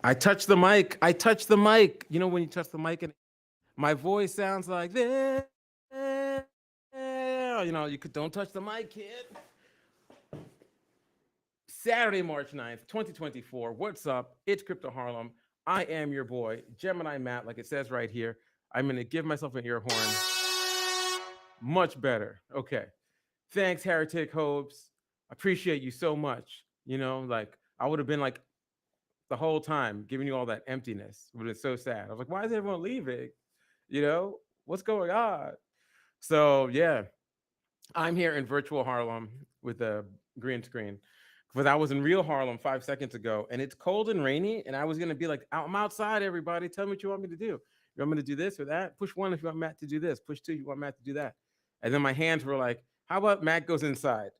I touch the mic. I touch the mic. You know when you touch the mic and my voice sounds like this. You know, you could don't touch the mic, kid. Saturday, March 9th, 2024. What's up? It's Crypto Harlem. I am your boy, Gemini Matt, like it says right here. I'm gonna give myself an ear horn. Much better. Okay. Thanks, Heretic Hopes. Appreciate you so much. You know, like I would have been like the whole time giving you all that emptiness. But it's so sad. I was like, why is everyone leaving? You know, what's going on? So yeah, I'm here in virtual Harlem with a green screen. Because I was in real Harlem 5 seconds ago, and it's cold and rainy, and I was gonna be like, I'm outside, everybody. Tell me what you want me to do. You want me to do this or that? Push one if you want Matt to do this. Push two if you want Matt to do that. And then my hands were like, how about Matt goes inside?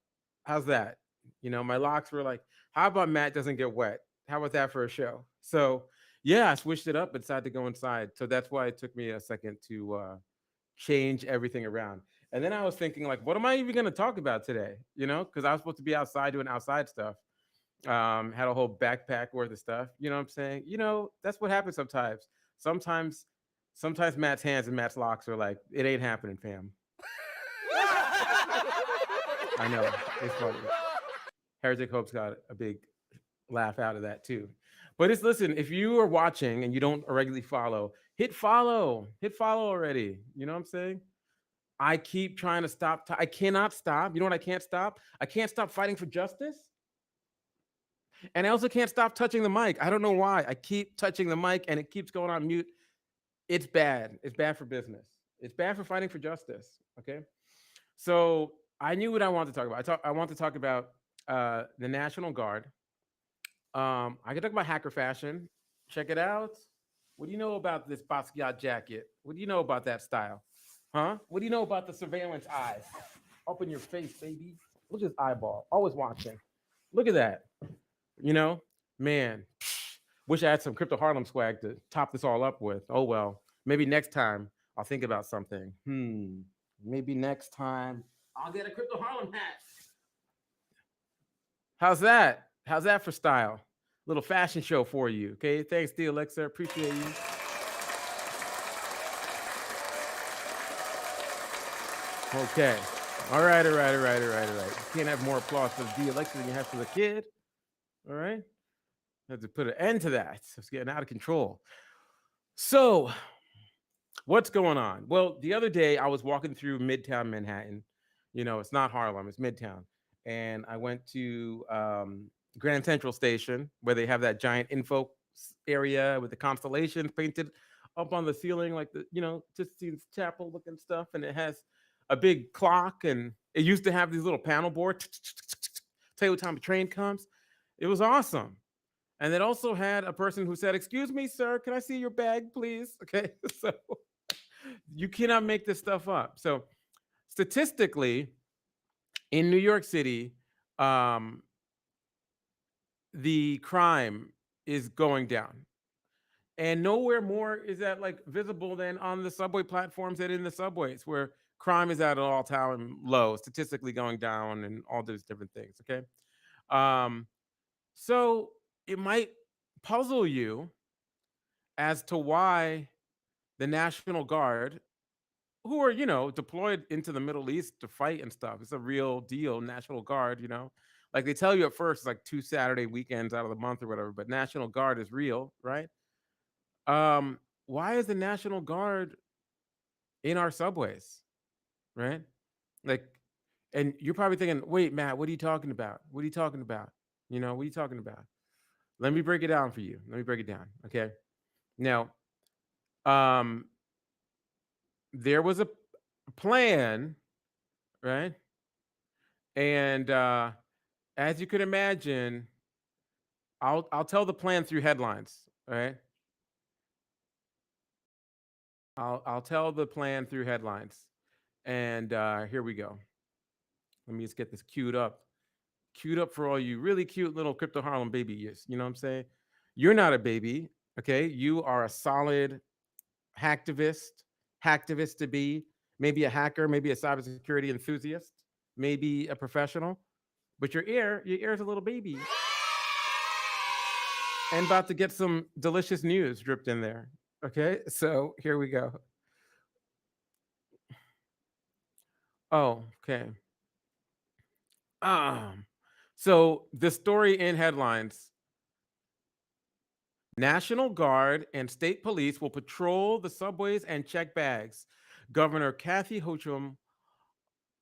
How's that? You know, my locks were like, how about Matt doesn't get wet? How about that for a show? So yeah, I switched it up and decided to go inside. So that's why it took me a second to change everything around. And then I was thinking, like, what am I even going to talk about today? You know, because I was supposed to be outside doing outside stuff. Had a whole backpack worth of stuff. You know what I'm saying? You know, that's what happens sometimes. Sometimes, sometimes Matt's hands and Matt's locks are like, it ain't happening, fam. I know it's funny. Heretic Hope's got a big laugh out of that too. But it's listen, if you are watching and you don't regularly follow, hit follow. Hit follow already. You know what I'm saying? I keep trying to stop. I cannot stop. You know what I can't stop? I can't stop fighting for justice. And I also can't stop touching the mic. I don't know why. I keep touching the mic and it keeps going on mute. It's bad. It's bad for business. It's bad for fighting for justice. Okay. So I knew what I wanted to talk about. I want to talk about the National Guard. I can talk about hacker fashion. Check it out. What do you know about this Basquiat jacket? What do you know about that style? Huh? What do you know about the surveillance eyes? Up in your face, baby. Look at his eyeball. Always watching. Look at that. You know, man. Wish I had some Crypto Harlem swag to top this all up with. Oh well. Maybe next time I'll think about something. Maybe next time I'll get a Crypto Harlem hat. How's that? How's that for style? Little fashion show for you. Okay. Thanks, D Alexa. Appreciate you. Okay. All right. You can't have more applause for the D Alexa than you have for the kid. All right. I have to put an end to that. It's getting out of control. So, what's going on? Well, the other day I was walking through Midtown Manhattan. You know, it's not Harlem, it's Midtown. And I went to Grand Central Station where they have that giant info area with the constellations painted up on the ceiling, like the, you know, just seems chapel looking stuff. And it has a big clock. And it used to have these little panel boards, tell you what time the train comes. It was awesome. And it also had a person who said, "Excuse me, sir, can I see your bag, please?" Okay. So you cannot make this stuff up. So statistically, in New York City, um, the crime is going down. And nowhere more is that like visible than on the subway platforms and in the subways where crime is at an all-time low, statistically going down and all those different things. Okay. Um, so it might puzzle you as to why the National Guard, who are, you know, deployed into the Middle East to fight and stuff. It's a real deal, National Guard, you know. Like they tell you at first, it's like 2 Saturday weekends out of the month or whatever, but National Guard is real, right? Um, why is the National Guard in our subways, right? Like, and you're probably thinking, wait, Matt, what are you talking about? What are you talking about? You know, what are you talking about? Let me break it down for you. Let me break it down. Okay. Now, um, there was a plan, right? And as you could imagine, I'll tell the plan through headlines. All right. I'll tell the plan through headlines. And here we go. Let me just get this queued up. Queued up for all you really cute little Crypto Harlem babies. You know what I'm saying? You're not a baby, okay? You are a solid hacktivist to be, maybe a hacker, maybe a cybersecurity enthusiast, maybe a professional. But your ear is a little baby. and about to get some delicious news dripped in there. Okay, so here we go. Oh, okay. Um, so the story in headlines: National Guard and state police will patrol the subways and check bags. Governor Kathy Hochul,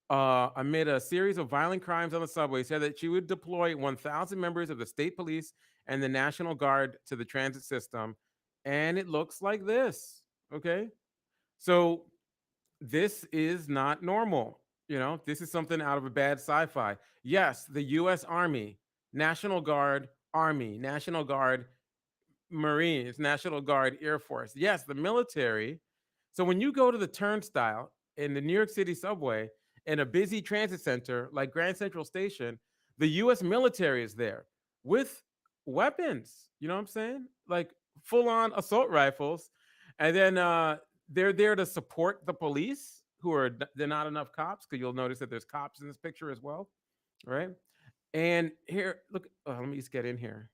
amid a series of violent crimes on the subway, said that she would deploy 1,000 members of the state police and the National Guard to the transit system. And it looks like this. Okay. So this is not normal. This is something out of a bad sci-fi. Yes, the US Army, National Guard, Army, National Guard, Marines, National Guard, Air Force. Yes, the military. So when you go to the turnstile in the New York City subway in a busy transit center like Grand Central Station, the US military is there with weapons. You know what I'm saying? Like full on assault rifles. And then they're there to support the police who are, they're not enough cops, because you'll notice that there's cops in this picture as well. Right. And here, look, let me just get in here.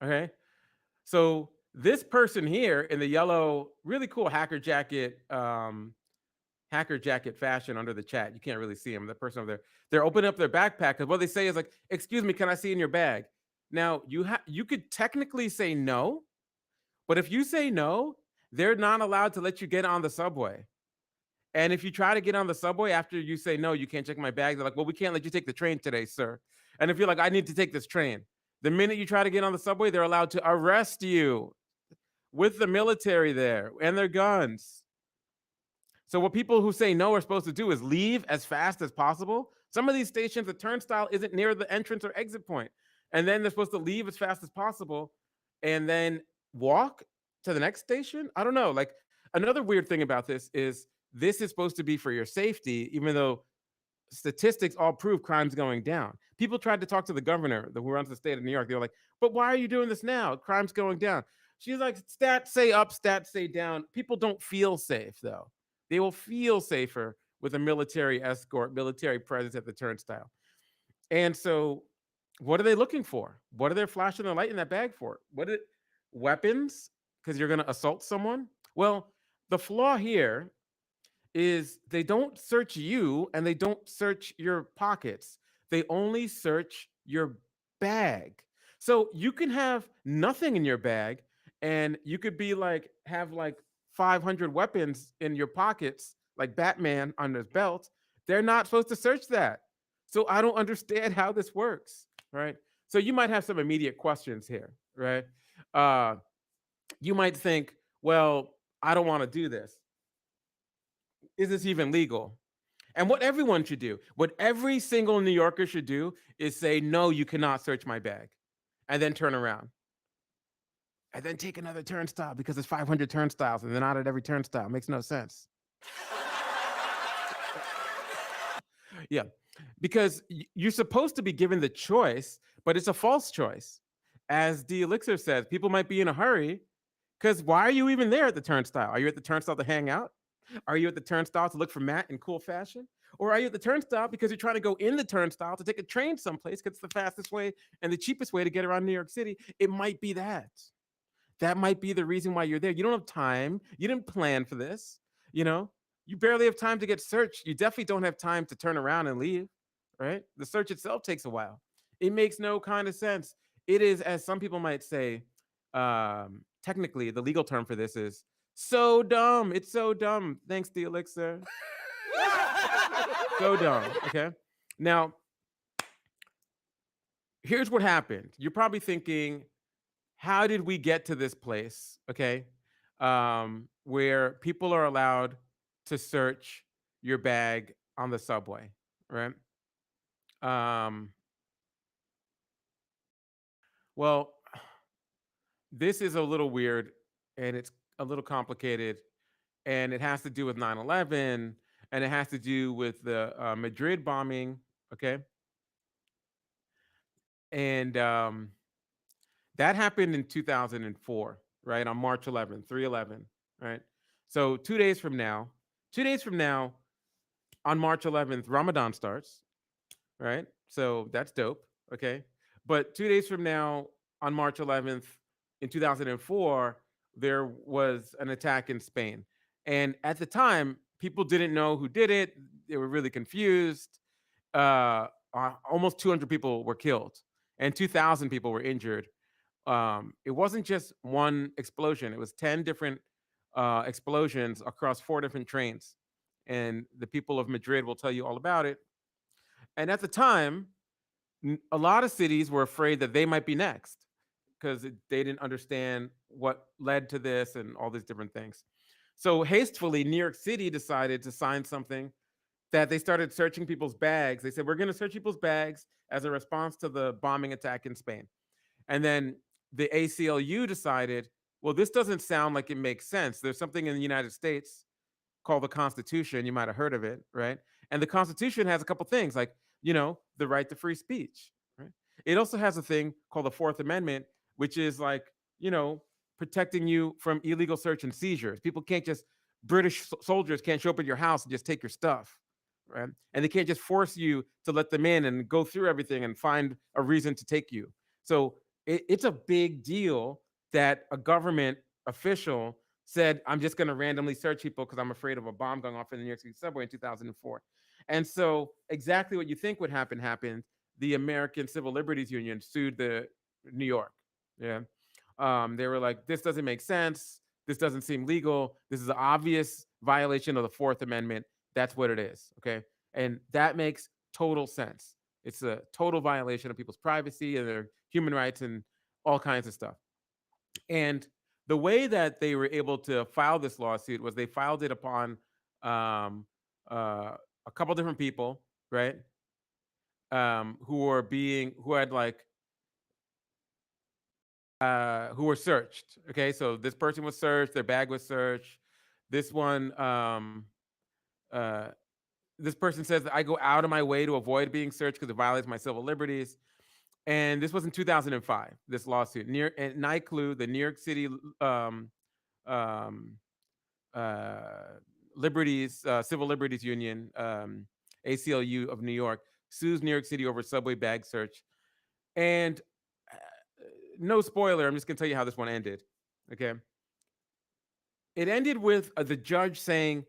Okay. So this person here in the yellow, really cool hacker jacket fashion under the chat. You can't really see him. The person over there, they're opening up their backpack because what they say is like, "Excuse me, can I see in your bag?" Now you could technically say no, but if you say no, they're not allowed to let you get on the subway. And if you try to get on the subway after you say no, you can't check my bag. They're like, "Well, we can't let you take the train today, sir." And if you're like, "I need to take this train," the minute you try to get on the subway, they're allowed to arrest you with the military there and their guns. So what people who say no are supposed to do is leave as fast as possible. Some of these stations, the turnstile isn't near the entrance or exit point, and then they're supposed to leave as fast as possible and then walk to the next station. I don't know. Like, another weird thing about this is supposed to be for your safety, even though statistics all prove crime's going down. People tried to talk to the governor who runs the state of New York. They were like, "But why are you doing this now? Crime's going down." She's like, "Stats say up, stats say down." People don't feel safe though. They will feel safer with a military escort, military presence at the turnstile. And so what are they looking for? What are they flashing the light in that bag for? Weapons? Because you're going to assault someone? Well, the flaw here is they don't search you and they don't search your pockets. They only search your bag. So you can have nothing in your bag and you could be like, have like 500 weapons in your pockets, like Batman on his belt. They're not supposed to search that. So I don't understand how this works, right? So you might have some immediate questions here, right? Uh, you might think, well, I don't want to do this. Is this even legal? And what everyone should do, what every single New Yorker should do is say, "No, you cannot search my bag," and then turn around. And then take another turnstile because there's 500 turnstiles and they're not at every turnstile. Makes no sense. Yeah, because you're supposed to be given the choice, but it's a false choice. As D Elixir says, people might be in a hurry because why are you even there at the turnstile? Are you at the turnstile to hang out? Are you at the turnstile to look for Matt in cool fashion? Or are you at the turnstile because you're trying to go in the turnstile to take a train someplace because it's the fastest way and the cheapest way to get around New York City? It might be that. That might be the reason why you're there. You don't have time. You didn't plan for this. You know, you barely have time to get searched. You definitely don't have time to turn around and leave, right? The search itself takes a while. It makes no kind of sense. It is, as some people might say, technically, the legal term for this is so dumb. It's so dumb. Thanks, the Elixir. So dumb. Okay. Now, here's what happened. You're probably thinking, how did we get to this place? Okay. Where people are allowed to search your bag on the subway, right? Um, well, this is a little weird and it's a little complicated, and it has to do with 9/11, and it has to do with the Madrid bombing. Okay. And that happened in 2004, right? On March 11th, 3/11, right? So 2 days from now, on March 11th, Ramadan starts, right? So that's dope, okay? But 2 days from now, on March 11th in 2004, there was an attack in Spain. And at the time, people didn't know who did it. They were really confused. Almost 200 people were killed and 2,000 people were injured. It wasn't just one explosion, it was 10 different explosions across 4 different trains. And the people of Madrid will tell you all about it. And at the time, a lot of cities were afraid that they might be next because they didn't understand what led to this and all these different things. So hastily, New York City decided to sign something that they started searching people's bags. They said, we're going to search people's bags as a response to the bombing attack in Spain. And then the ACLU decided, well, this doesn't sound like it makes sense. There's something in the United States called the Constitution. You might have heard of it, right? And the Constitution has a couple things like, the right to free speech, right? It also has a thing called the Fourth Amendment, which is like, you know, protecting you from illegal search and seizures. People can't just, British soldiers can't show up at your house and just take your stuff, right? And they can't just force you to let them in and go through everything and find a reason to take you. So it's a big deal that a government official said, I'm just going to randomly search people because I'm afraid of a bomb going off in the New York City subway in 2004. And so exactly what you think would happen happened. The American Civil Liberties Union sued the New York. Yeah. They were like, this doesn't make sense. This doesn't seem legal. This is an obvious violation of the Fourth Amendment. That's what it is. Okay. And that makes total sense. It's a total violation of people's privacy and their human rights and all kinds of stuff. And the way that they were able to file this lawsuit was they filed it upon um, a couple different people, right? Who had like who were searched. Okay, so this person was searched, their bag was searched. This one, uh, this person says that I go out of my way to avoid being searched because it violates my civil liberties. And this was in 2005. This lawsuit, NYCLU, the New York City um, um, uh, Liberties Civil Liberties Union, ACLU of New York, sues New York City over subway bag search. And no spoiler, I'm just gonna tell you how this one ended. Okay, it ended with the judge saying,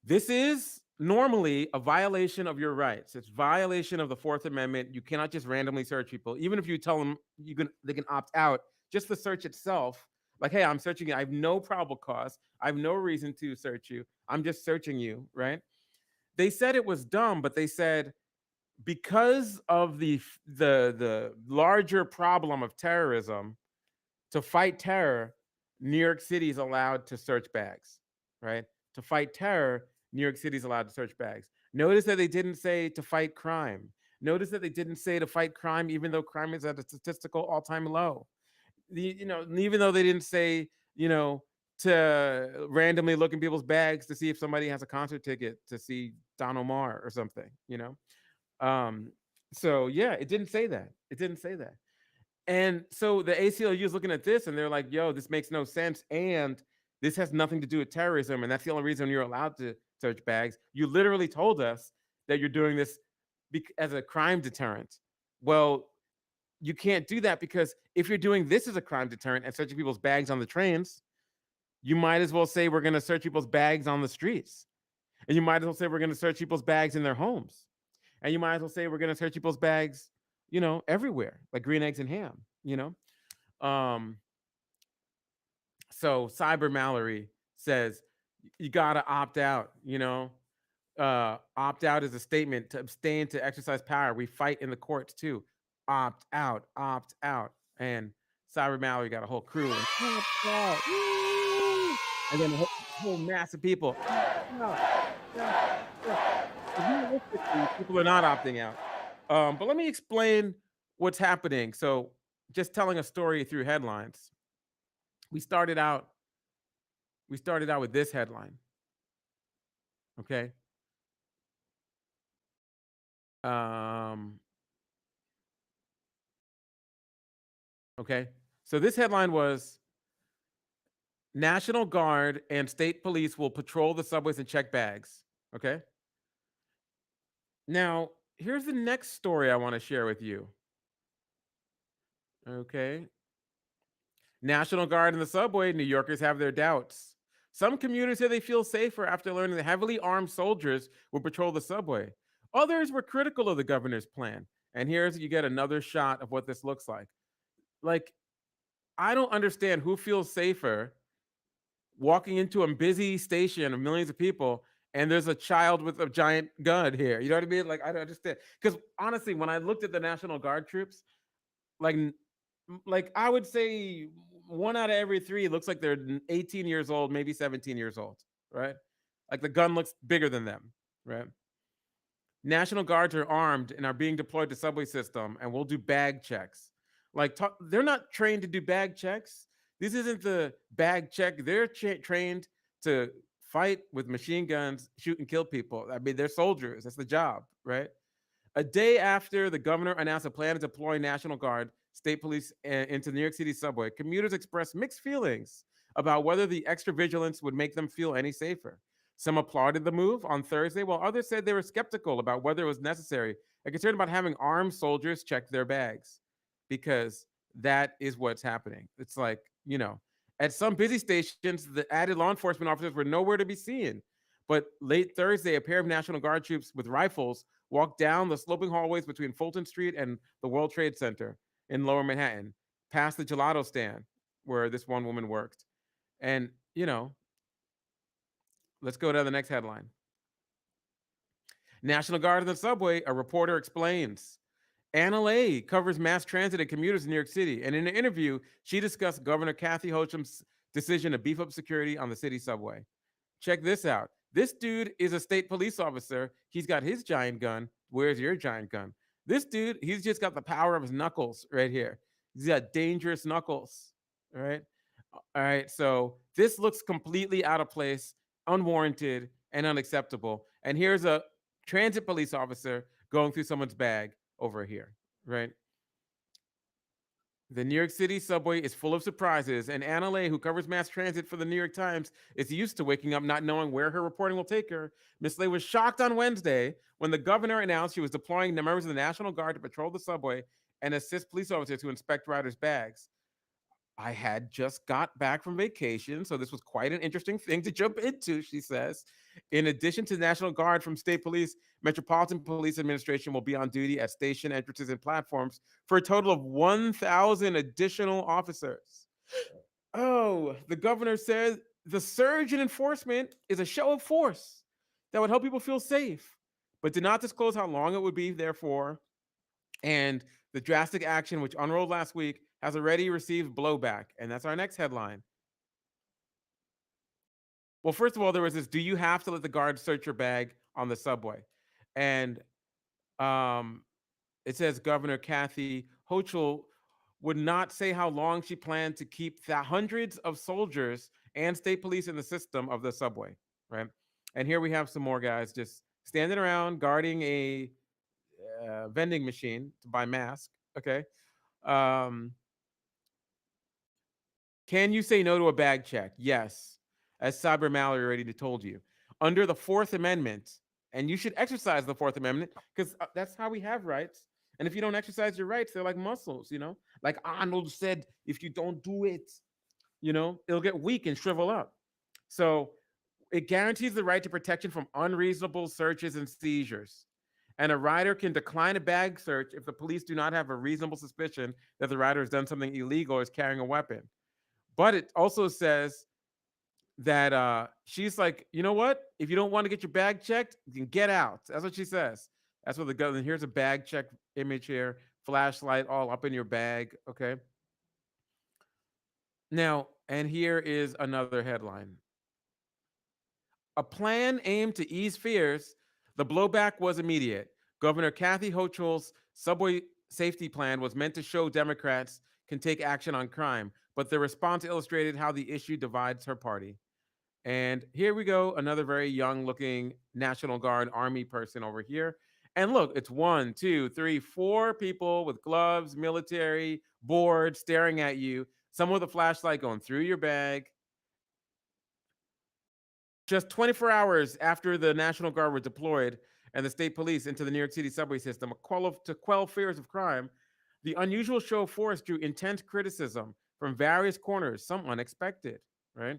"This is normally a violation of your rights. It's violation of the Fourth Amendment. You cannot just randomly search people, even if you tell them they can opt out. Just the search itself, like, hey, I'm searching you. I have no probable cause. I have no reason to search you. I'm just searching you, right?" They said it was dumb, but they said because of the larger problem of terrorism, to fight terror, New York City is allowed to search bags, right? To fight terror, New York City is allowed to search bags. Notice that they didn't say to fight crime. Notice that they didn't say to fight crime, even though crime is at a statistical all-time low. Even though they didn't say, to randomly look in people's bags to see if somebody has a concert ticket to see Don Omar or something, Um, so yeah, it didn't say that. It didn't say that. And so the ACLU is looking at this and they're like, yo, this makes no sense. And this has nothing to do with terrorism. And that's the only reason you're allowed to search bags. You literally told us that you're doing this as a crime deterrent. Well, you can't do that because if you're doing this as a crime deterrent and searching people's bags on the trains, you might as well say we're going to search people's bags on the streets. And you might as well say we're going to search people's bags in their homes. And you might as well say we're going to search people's bags, everywhere, like green eggs and ham. Um, so Cyber Mallory says you gotta opt out, opt out is a statement to abstain to exercise power. We fight in the courts too. Opt out, opt out. And Cyber Mallory got a whole crew and opt out. And then a whole mass of people. Realistically, people are not opting out. But let me explain what's happening. So just telling a story through headlines. We started out with this headline. Okay. Okay. So this headline was National Guard and state police will patrol the subways and check bags. Okay. Now, here's the next story I want to share with you. Okay. National Guard in the subway, New Yorkers have their doubts. Some commuters say they feel safer after learning that heavily armed soldiers will patrol the subway. Others were critical of the governor's plan. And here's you get another shot of what this looks like. Like, I don't understand who feels safer walking into a busy station of millions of people and there's a child with a giant gun here. You know what I mean? Like, I don't understand. Because honestly, when I looked at the National Guard troops, like like I would say one out of every three looks like they're 18 years old, maybe 17 years old, right? Like the gun looks bigger than them, right? National Guards are armed and are being deployed to subway system and will do bag checks. Like they're not trained to do bag checks. This isn't the bag check. They're trained to fight with machine guns, shoot and kill people. I mean, they're soldiers. That's the job, right? A day after the governor announced a plan to deploy National Guard, state police into New York City subway, commuters expressed mixed feelings about whether the extra vigilance would make them feel any safer. Some applauded the move on Thursday, while others said they were skeptical about whether it was necessary and concerned about having armed soldiers check their bags because that is what's happening. It's like, at some busy stations, the added law enforcement officers were nowhere to be seen. But late Thursday, a pair of National Guard troops with rifles walked down the sloping hallways between Fulton Street and the World Trade Center in Lower Manhattan, past the gelato stand where this one woman worked. And, let's go to the next headline. National Guard in the subway, a reporter explains. Anna Lay covers mass transit and commuters in New York City. And in an interview, she discussed Governor Kathy Hochul's decision to beef up security on the city subway. Check this out. This dude is a state police officer. He's got his giant gun. Where's your giant gun? This dude, he's just got the power of his knuckles right here. He's got dangerous knuckles. All right. All right. So this looks completely out of place, unwarranted, and unacceptable. And here's a transit police officer going through someone's bag over here. Right. The New York City subway is full of surprises, and Anna Lay, who covers mass transit for the New York Times, is used to waking up not knowing where her reporting will take her. Miss Lay was shocked on Wednesday when the governor announced she was deploying the members of the National Guard to patrol the subway and assist police officers to inspect riders' bags. I had just got back from vacation, so this was quite an interesting thing to jump into, she says. In addition to the National Guard from state police, Metropolitan Police Administration will be on duty at station entrances and platforms for a total of 1,000 additional officers. Oh, the governor said the surge in enforcement is a show of force that would help people feel safe, but did not disclose how long it would be there for. And the drastic action, which unrolled last week, has already received blowback. And that's our next headline. Well, first of all, there was this: do you have to let the guard search your bag on the subway? And um, it says Governor Kathy Hochul would not say how long she planned to keep the hundreds of soldiers and state police in the system of the subway, right? And here we have some more guys just standing around guarding a vending machine to buy masks. Okay. Um, can you say no to a bag check? Yes, as Cyber Mallory already told you. Under the Fourth Amendment, and you should exercise the Fourth Amendment because that's how we have rights. And if you don't exercise your rights, they're like muscles, Like Arnold said, if you don't do it, it'll get weak and shrivel up. So it guarantees the right to protection from unreasonable searches and seizures. And a rider can decline a bag search if the police do not have a reasonable suspicion that the rider has done something illegal or is carrying a weapon. But it also says that she's like, you know what? If you don't want to get your bag checked, you can get out. That's what she says. That's what the government. Here's a bag check image here, flashlight all up in your bag. Okay. Now, and here is another headline. A plan aimed to ease fears. The blowback was immediate. Governor Kathy Hochul's subway safety plan was meant to show Democrats can take action on crime, but the response illustrated how the issue divides her party. And here we go, another very young looking National Guard Army person over here. And look, it's 1, 2, 3, 4 people with gloves, military, bored, staring at you. Some with a flashlight going through your bag. Just 24 hours after the National Guard were deployed and the state police into the New York City subway system to quell fears of crime, The unusual show of force drew intense criticism from various corners, some unexpected, right?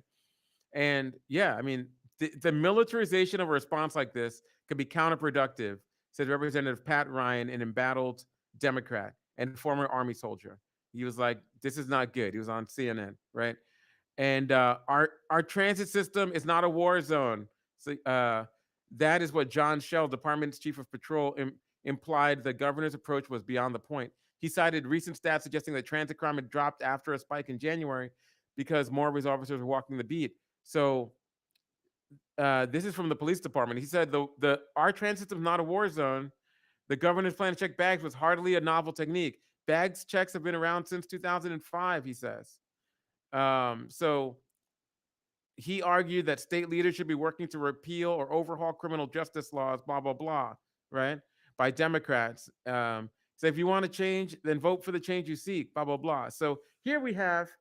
And yeah, I mean, the militarization of a response like this could be counterproductive, said Representative Pat Ryan, an embattled Democrat and former Army soldier. He was like, "This is not good." He was on CNN, right? And our transit system is not a war zone. So that is what John Shell, Department's chief of patrol, implied the governor's approach was beyond the point. He cited recent stats suggesting that transit crime had dropped after a spike in January because more of his officers were walking the beat. So this is from the police department. He said the our transit system is not a war zone. The governor's plan to check bags was hardly a novel technique. Bags checks have been around since 2005, he says. So he argued that state leaders should be working to repeal or overhaul criminal justice laws, blah, blah, blah, right? By Democrats. So if you want to change, then vote for the change you seek, blah, blah, blah. So here we have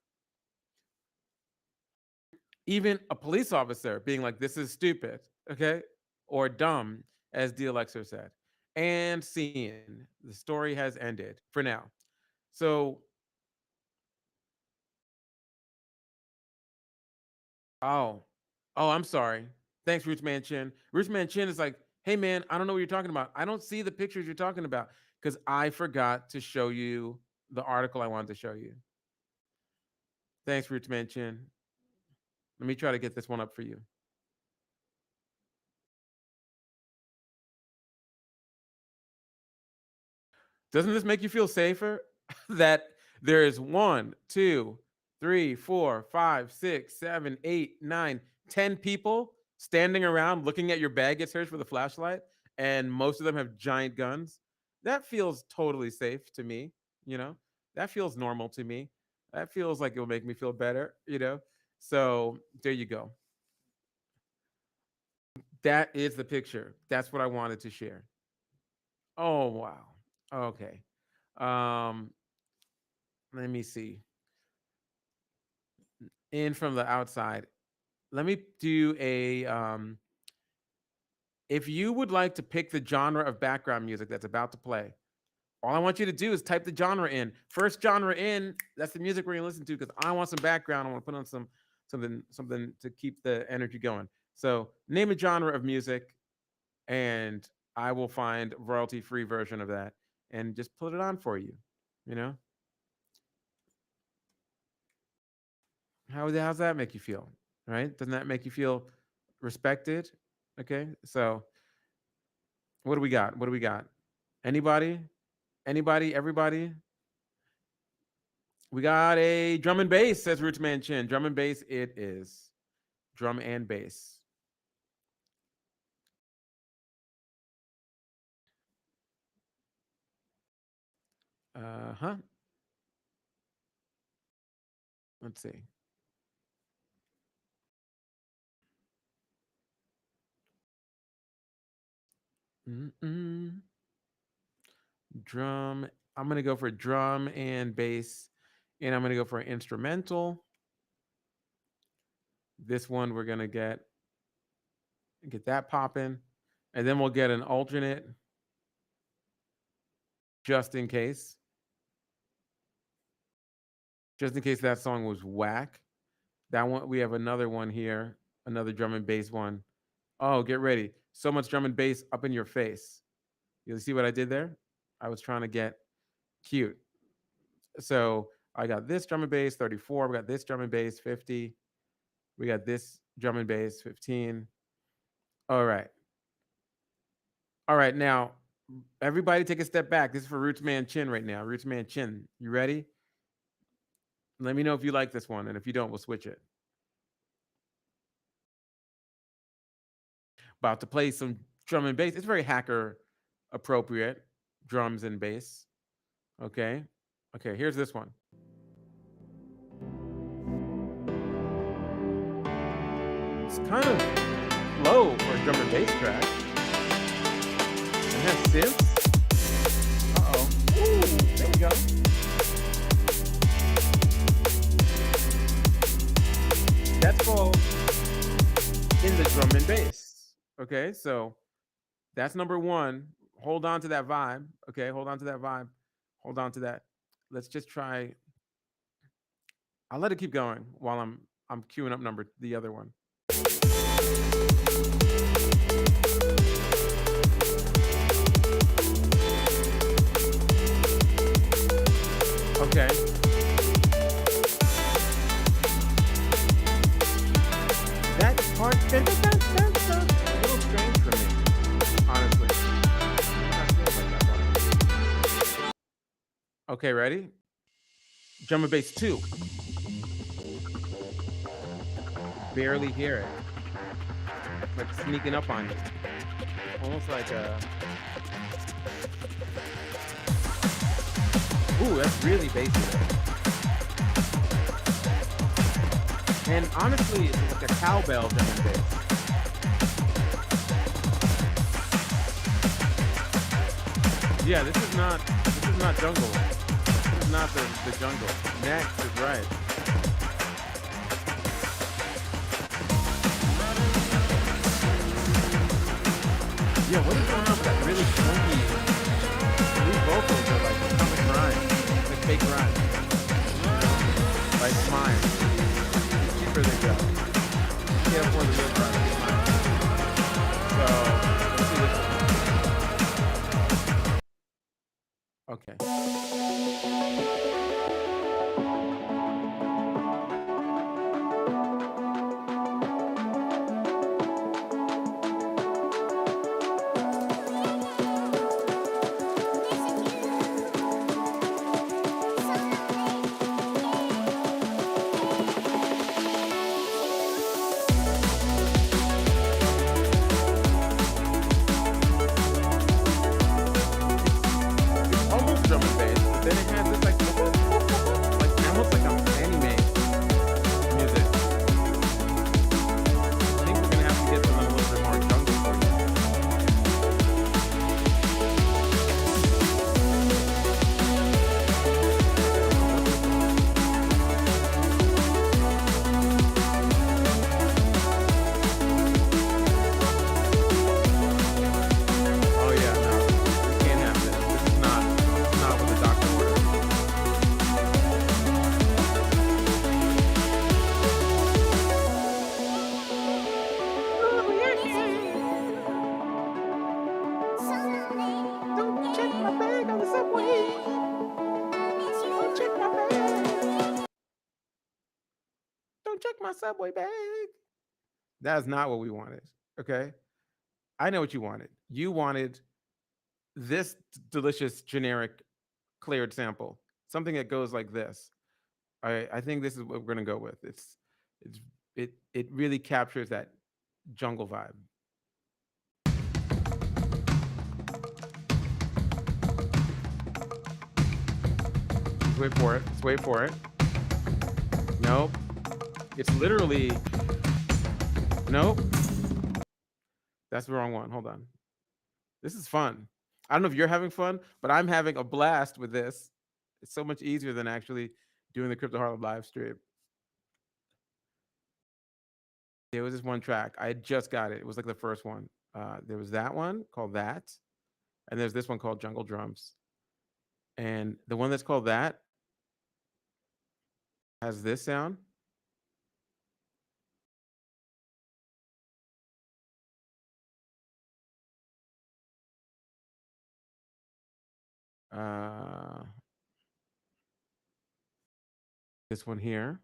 even a police officer being like, this is stupid, okay? Or dumb, as D. Alexer said. And scene. The story has ended for now. So, oh, I'm sorry. Thanks, Roots Man Chin. Roots Man Chin is like, hey man, I don't know what you're talking about. I don't see the pictures you're talking about because I forgot to show you the article I wanted to show you. Thanks, Roots Man Chin. Let me try to get this one up for you. Doesn't this make you feel safer that there is 1, 2, 3, 4, 5, 6, 7, 8, 9, 10 people standing around looking at your bag get searched with a flashlight, and most of them have giant guns? That feels totally safe to me, you know? That feels normal to me. That feels like it'll make me feel better, you know? So there you go. That is the picture. That's what I wanted to share. Oh, wow. Okay. Um, let me see. In from the outside. Let me do a if you would like to pick the genre of background music that's about to play, all I want you to do is type the genre in. First genre in, that's the music we're gonna listen to because I want some background. I want to put on something to keep the energy going. So name a genre of music and I will find royalty-free version of that and just put it on for you, you know? How's that make you feel? Right? Doesn't that make you feel respected? Okay. So what do we got? What do we got? Anybody? Anybody? Everybody? We got a drum and bass, says Roots Man Chin. Drum and bass, it is. Drum and bass. Uh-huh. Let's see. Mm-mm. Drum. I'm going to go for drum and bass, and I'm going to go for an instrumental. This one we're going to get that popping, and then we'll get an alternate just in case. Just in case that song was whack. That one, we have another one here, another drum and bass one. Oh, get ready. So much drum and bass up in your face. You see what I did there? I was trying to get cute. So I got this drum and bass 34. We got this drum and bass 50. We got this drum and bass 15. All right. All right. Now, everybody take a step back. This is for Roots Man Chin right now. Roots Man Chin. You ready? Let me know if you like this one. And if you don't, we'll switch it. About to play some drum and bass. It's very hacker appropriate. Drums and bass. Okay. Okay, here's this one. It's kind of low for a drum and bass track. It has synths. Uh-oh. Ooh, there we go. That's called in the drum and bass. Okay, so that's number one. Hold on to that vibe. Okay, hold on to that vibe. Hold on to that. let's just try. I'll let it keep going while I'm queuing up the other one. Okay. That part that's a little strange for me, honestly. I'm not sure about that part. Okay, ready? Drum and bass 2. Barely hear it. Like sneaking up on you. Almost like a. Ooh, that's really bassy. And honestly, it's like a cowbell drum and bass. Yeah, this is not jungle. This is not the jungle. Next is right. Yeah, what is going on with that really funky? These vocals are like comic rhyme, like fake rhyme, like mine. It's cheaper than go. You can't afford the real price. So let's see this one. Okay. Almost drum and bass, but then it has this like almost like an anime music. I think we're gonna have to get something a little bit more jungle for you. Oh yeah, no, we can't have this. This is not what the doctor ordered. Don't check my bag on the subway. Don't check my bag. Don't check my subway bag. That's not what we wanted. Okay. I know what you wanted. You wanted this delicious generic cleared sample, something that goes like this. I think this is what we're gonna go with. It's it really captures that jungle vibe. Let's wait for it. Let's wait for it. Nope. It's literally nope. That's the wrong one. Hold on. This is fun. I don't know if you're having fun, but I'm having a blast with this. It's so much easier than actually doing the Crypto Harlem live stream. There was this one track. I just got it. It was like the first one. There was that one called That, and there's this one called Jungle Drums. And the one that's called That has this sound. This one here.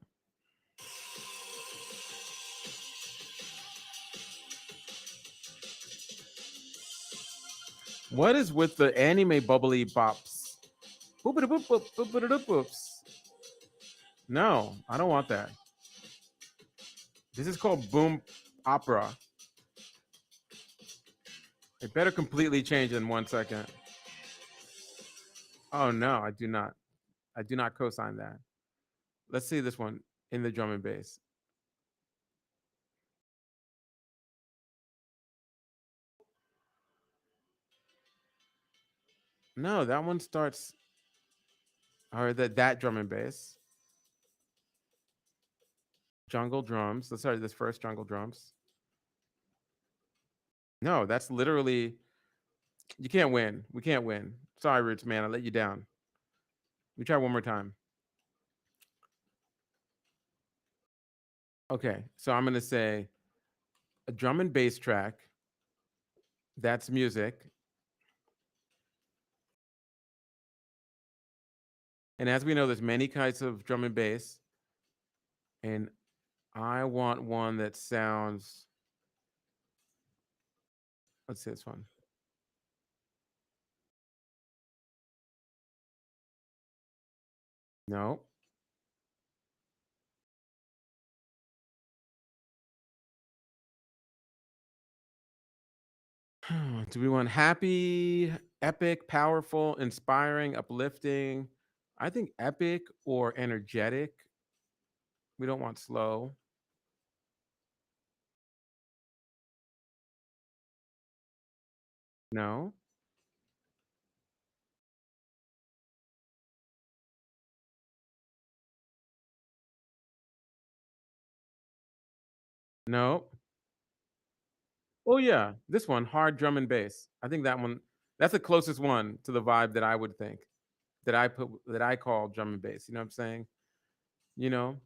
What is with the anime bubbly bops? No, I don't want that. This is called Boom Opera. It better completely change in 1 second. Oh no, I do not. I do not co-sign that. Let's see this one in the drum and bass. No, that one starts, or that drum and bass. Jungle drums. Let's start this first jungle drums. No, that's literally, you can't win. We can't win. Sorry, Roots, man. I let you down. We try one more time. Okay, so I'm gonna say a drum and bass track. That's music. And as we know, there's many kinds of drum and bass. And I want one that sounds, let's see this one. No. Do we want happy, epic, powerful, inspiring, uplifting? I think epic or energetic. We don't want slow. No. No. Oh yeah, this one, hard drum and bass. I think that one, that's the closest one to the vibe that I would think, that I call drum and bass. You know what I'm saying? You know,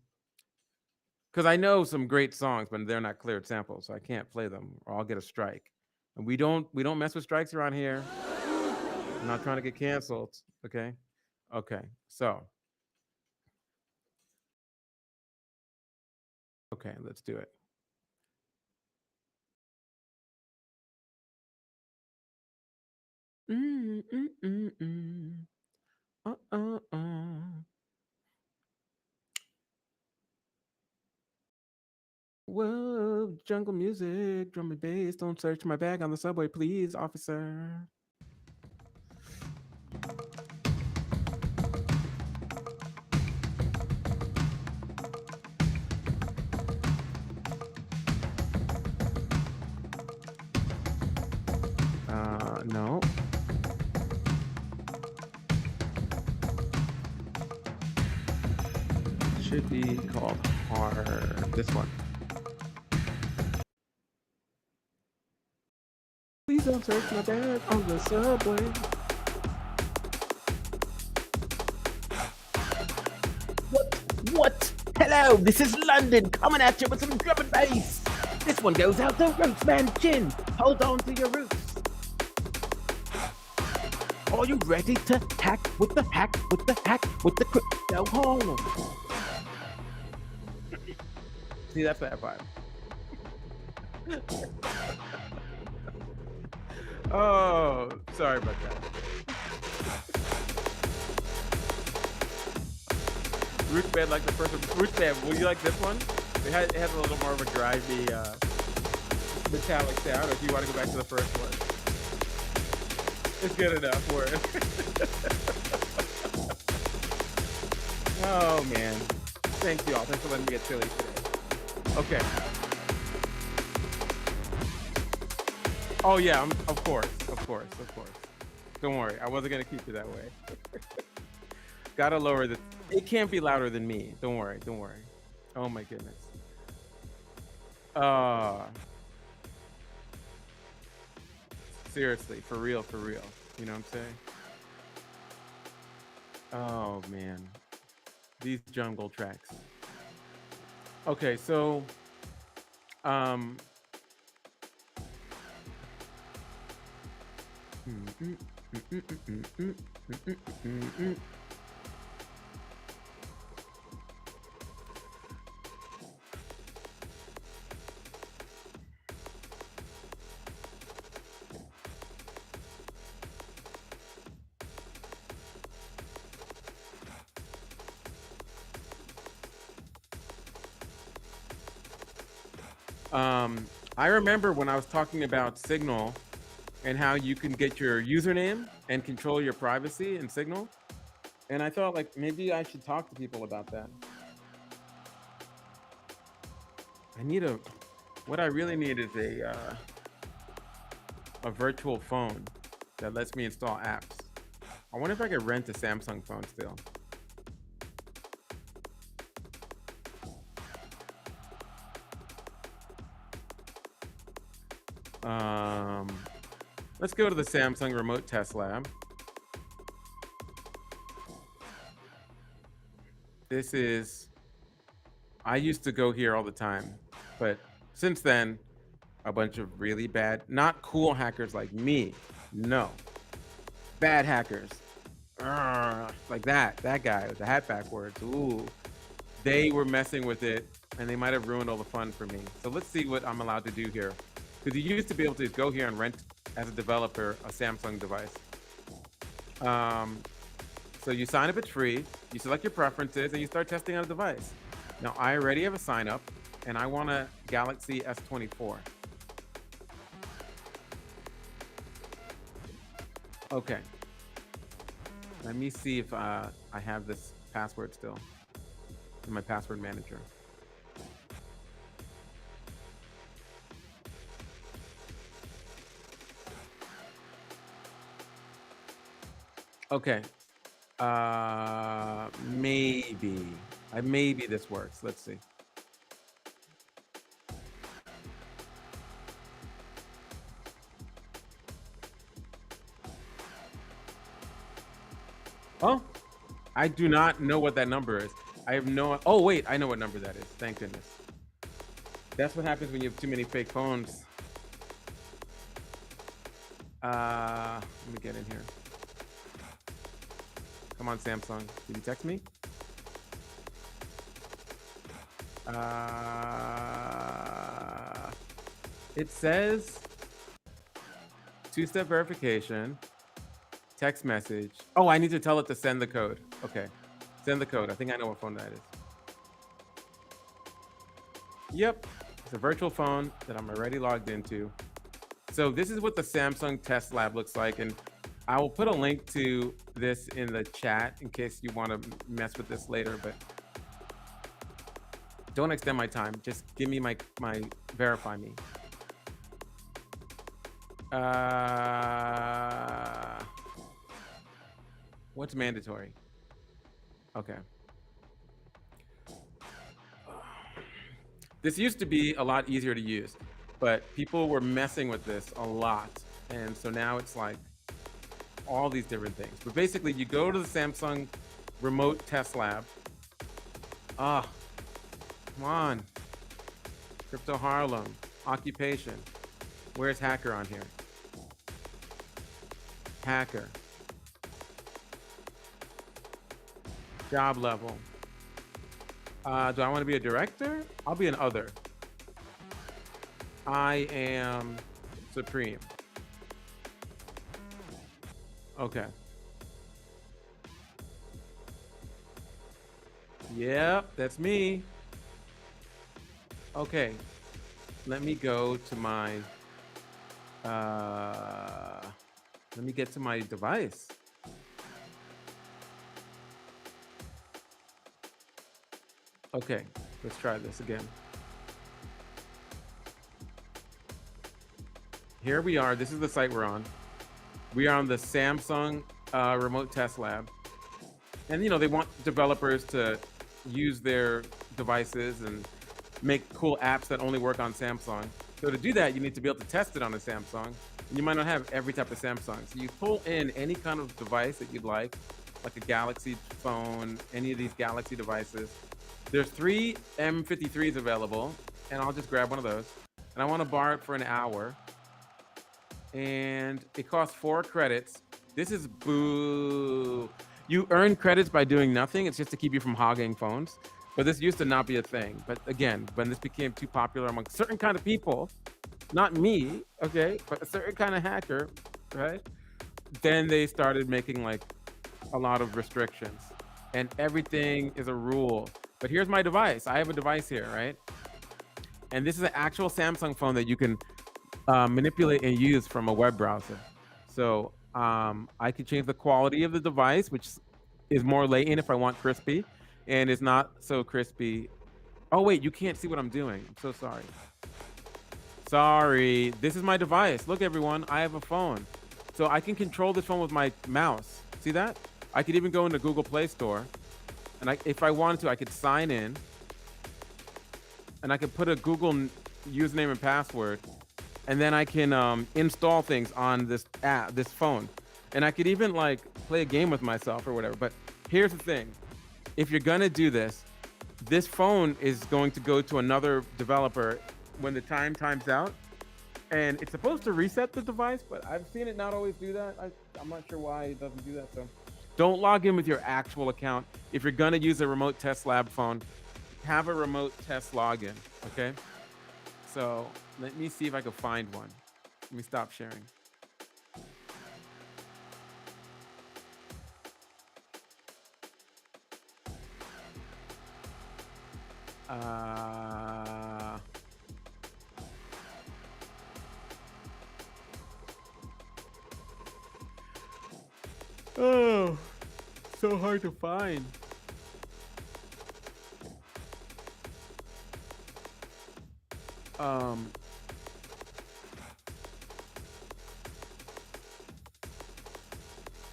because I know some great songs, but they're not cleared samples, so I can't play them or I'll get a strike. And we don't mess with strikes around here. I'm not trying to get canceled. Okay. Okay. So okay, let's do it. Mm, mm, mm, mm. Uh, uh, uh. Whoa, jungle music, drum and bass. Don't search my bag on the subway, please, officer. No. Should be called hard. This one. Please don't search my bag on the subway. What? Hello, this is London coming at you with some drum and bass. This one goes out to Rootsman Chin. Hold on to your roots. Are you ready to hack with the hack with the hack with the crypto horn? See, that's that vibe. Oh, sorry about that. Root band like the first one. Root band, will you like this one? It has a little more of a grimy, metallic sound. Or if you want to go back to the first one, it's good enough for it. Oh man, thank you all. Thanks for letting me get silly today. Okay. Oh yeah, of course. Don't worry, I wasn't gonna keep it that way. Gotta lower the. It can't be louder than me. Don't worry. Oh my goodness. Seriously, for real. You know what I'm saying? Oh man, these jungle tracks. Okay, so um. I remember when I was talking about Signal and how you can get your username and control your privacy in Signal. And I thought like maybe I should talk to people about that. What I really need is a virtual phone that lets me install apps. I wonder if I could rent a Samsung phone still. Let's go to the Samsung Remote Test Lab. This is, I used to go here all the time, but since then, a bunch of really bad, not cool hackers like me. No, bad hackers. Like that guy with the hat backwards. Ooh, they were messing with it, and they might have ruined all the fun for me. So let's see what I'm allowed to do here. Because you used to be able to go here and rent, as a developer, a Samsung device. So you sign up, it's free, you select your preferences, and you start testing out a device. Now, I already have a sign up, and I want a Galaxy S24. Okay. Let me see if I have this password still in my password manager. Okay. Maybe this works. Let's see. Oh, I do not know what that number is. I have no. Oh wait, I know what number that is. Thank goodness. That's what happens when you have too many fake phones. Let me get in here. Come on, Samsung. Did you text me? It says two-step verification, text message. Oh, I need to tell it to send the code. Okay, send the code. I think I know what phone that is. Yep, it's a virtual phone that I'm already logged into. So this is what the Samsung test lab looks like, and I will put a link to this in the chat in case you want to mess with this later, but don't extend my time. Just give me my verify me. What's mandatory? Okay. This used to be a lot easier to use, but people were messing with this a lot. And so now it's like all these different things. But basically you go to the Samsung remote test lab. Come on. Crypto Harlem, occupation. Where's hacker on here? Hacker. Job level. Do I want to be a director? I'll be an other. I am Supreme. Okay. Yep, that's me. Okay. Let me go to my let me get to my device. Okay, let's try this again. Here we are. This is the site we're on. We are on the Samsung remote test lab. And you know, they want developers to use their devices and make cool apps that only work on Samsung. So to do that, you need to be able to test it on a Samsung. And you might not have every type of Samsung. So you pull in any kind of device that you'd like a Galaxy phone, any of these Galaxy devices. There's 3 M53s available, and I'll just grab one of those. And I want to borrow it for an hour. And it costs 4 credits. This is boo. You earn credits by doing nothing. It's just to keep you from hogging phones. But this used to not be a thing. But again, when this became too popular among certain kind of people, not me, okay, but a certain kind of hacker, right? Then they started making like a lot of restrictions. And everything is a rule. But here's my device. I have a device here, right? And this is an actual Samsung phone that you can manipulate and use from a web browser. So I can change the quality of the device, which is more latent if I want crispy, and is not so crispy. Oh wait, you can't see what I'm doing. I'm so sorry. Sorry, this is my device. Look everyone, I have a phone. So I can control this phone with my mouse. See that? I could even go into Google Play Store, and if I wanted to, I could sign in, and I could put a Google username and password, and then I can install things on this app, this phone. And I could even like play a game with myself or whatever. But here's the thing. if you're gonna do this, this phone is going to go to another developer when the time's out, and it's supposed to reset the device, but I've seen it not always do that. I'm not sure why it doesn't do that. So don't log in with your actual account. If you're gonna use a remote test lab phone, have a remote test login, okay? So let me see if I can find one. Let me stop sharing. Oh, so hard to find.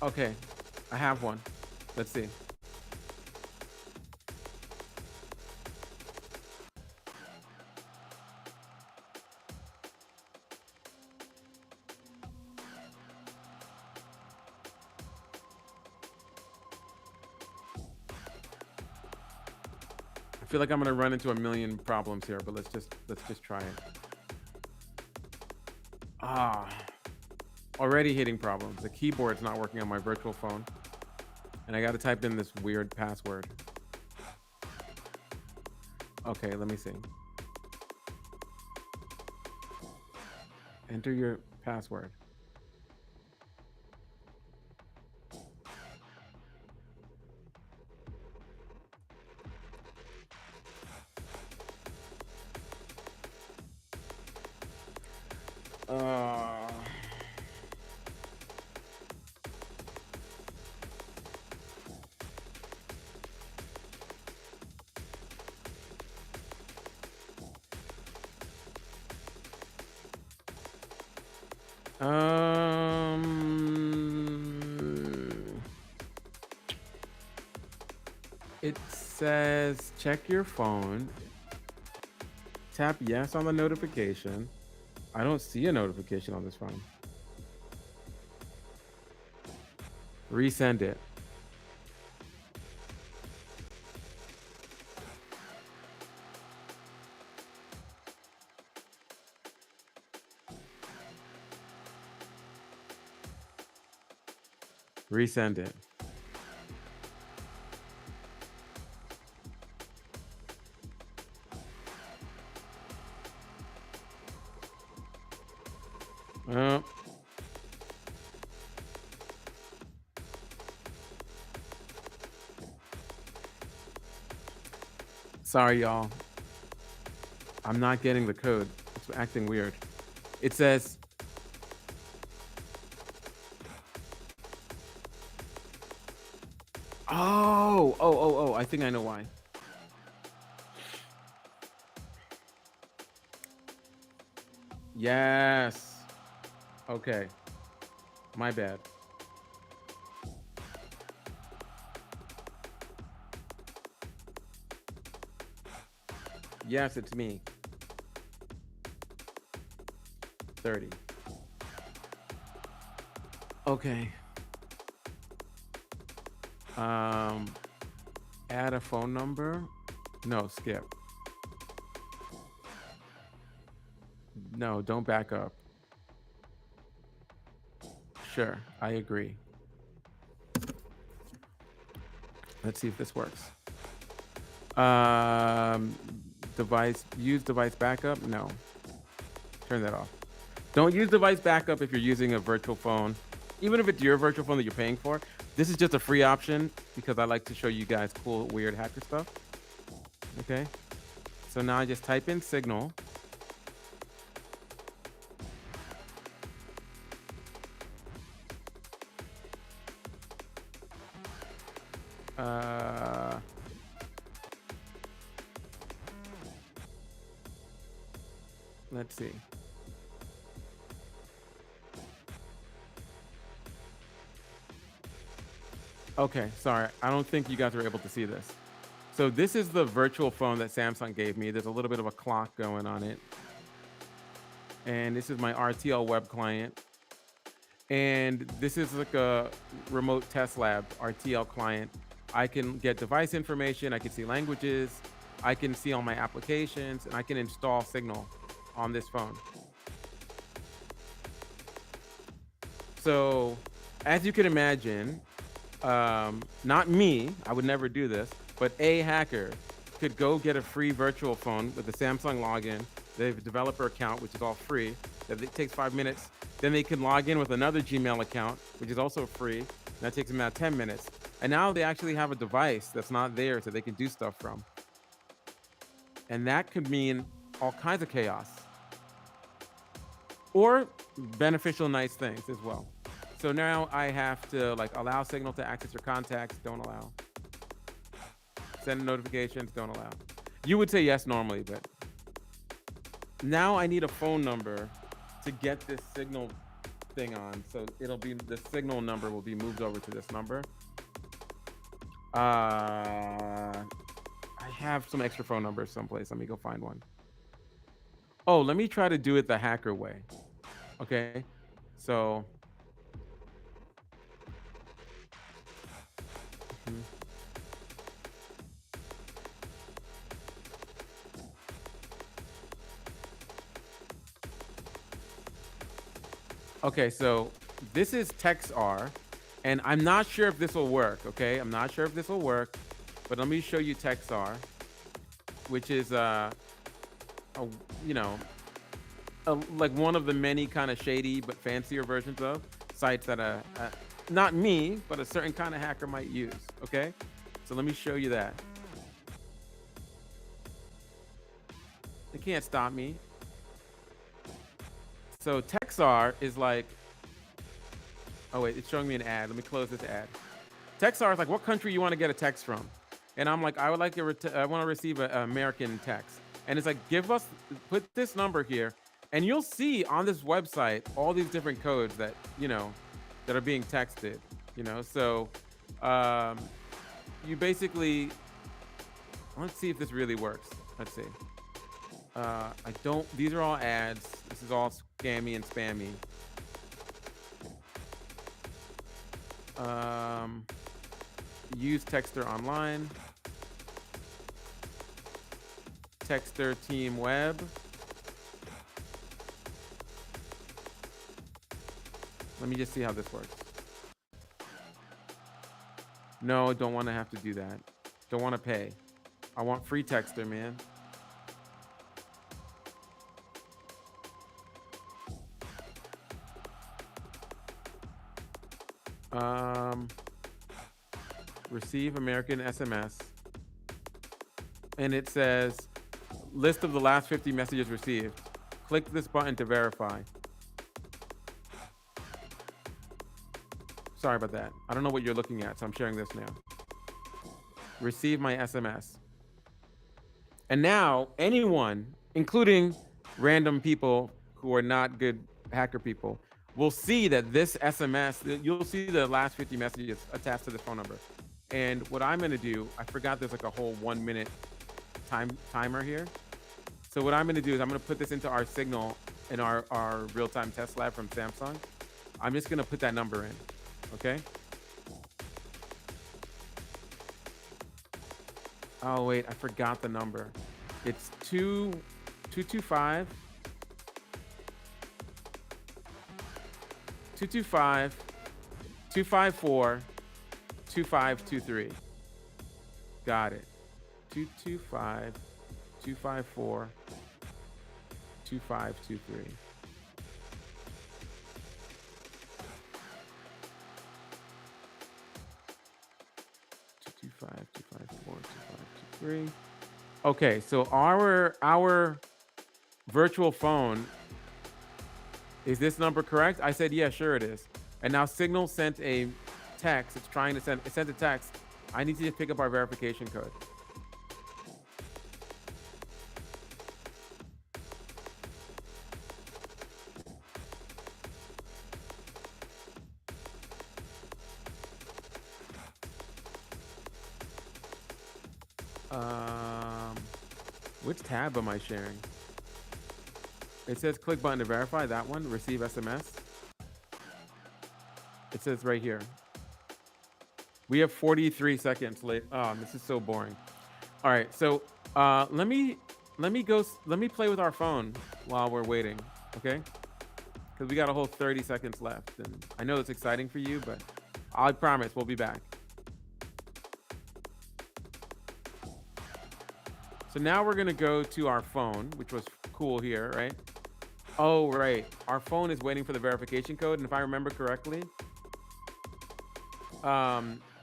Okay, I have one. Let's see. I feel like I'm gonna run into a million problems here, but let's just try it. Already hitting problems. The keyboard's not working on my virtual phone, and I got to type in this weird password. Okay, let me see. Enter your password. It says check your phone. Tap yes on the notification. I don't see a notification on this phone. Resend it. Resend it. Sorry, y'all. I'm not getting the code. It's acting weird. It says Oh, I think I know why. Yes. Okay. My bad. Yes, it's me. 30. Okay. Add a phone number. No, skip. No, don't back up. Sure, I agree. Let's see if this works. Use device backup. No, turn that off. Don't use device backup if you're using a virtual phone, even if it's your virtual phone that you're paying for. This is just a free option because I like to show you guys cool, weird hacker stuff. Okay, so now I just type in Signal. Let's see. Okay, sorry. I don't think you guys were able to see this. So this is the virtual phone that Samsung gave me. There's a little bit of a clock going on it. And this is my RTL web client. And this is like a remote test lab RTL client. I can get device information. I can see languages. I can see all my applications, and I can install Signal on this phone. So, as you can imagine, not me, I would never do this, but a hacker could go get a free virtual phone with a Samsung login. They have a developer account, which is all free. That it takes 5 minutes. Then they can log in with another Gmail account, which is also free. That takes them about 10 minutes. And now they actually have a device that's not there, so they can do stuff from. And that could mean all kinds of chaos. Or beneficial, nice things as well. So now I have to like allow Signal to access your contacts, don't allow. Send notifications, don't allow. You would say yes normally, but now I need a phone number to get this Signal thing on. So it'll be the Signal number will be moved over to this number. I have some extra phone numbers someplace. Let me go find one. Oh, let me try to do it the hacker way. Okay, so okay, so this is TextR, and I'm not sure if this will work. Okay, I'm not sure if this will work, but let me show you TextR, which is you know, like one of the many kind of shady but fancier versions of sites that not me, but a certain kind of hacker might use. Okay, so let me show you that. They can't stop me. So TextR is like, oh wait, it's showing me an ad. Let me close this ad. TextR is like, what country you want to get a text from? And I'm like, I would like to, I want to receive an American text. And it's like, put this number here. And you'll see on this website, all these different codes that, you know, that are being texted, you know? So you basically, let's see if this really works. Let's see. These are all ads. This is all scammy and spammy. Use Texter online. Texter Team Web. Let me just see how this works. No, don't want to have to do that. Don't want to pay. I want free Texter, man. Receive American SMS. And it says, list of the last 50 messages received. Click this button to verify. Sorry about that. I don't know what you're looking at, so I'm sharing this now. Receive my SMS. And now anyone, including random people who are not good hacker people, will see that this SMS, you'll see the last 50 messages attached to the phone number. And what I'm gonna do, I forgot there's like a whole 1 minute timer here. So what I'm gonna do is I'm gonna put this into our Signal in our real-time test lab from Samsung. I'm just gonna put that number in, okay? Oh wait, I forgot the number. It's 225 254 2523. Got it. 225 254 2523. Okay, so our virtual phone, is this number correct? I said, yeah, sure it is. And now Signal sent a text. It sent a text. I need to just pick up our verification code. Which tab am I sharing? It says click button to verify. That one, receive SMS. It says right here. We have 43 seconds late. Oh, this is so boring. All right, so let me play with our phone while we're waiting, okay? Because we got a whole 30 seconds left, and I know it's exciting for you, but I promise we'll be back. So now we're gonna go to our phone, which was cool here, right? Oh, right. Our phone is waiting for the verification code, and if I remember correctly,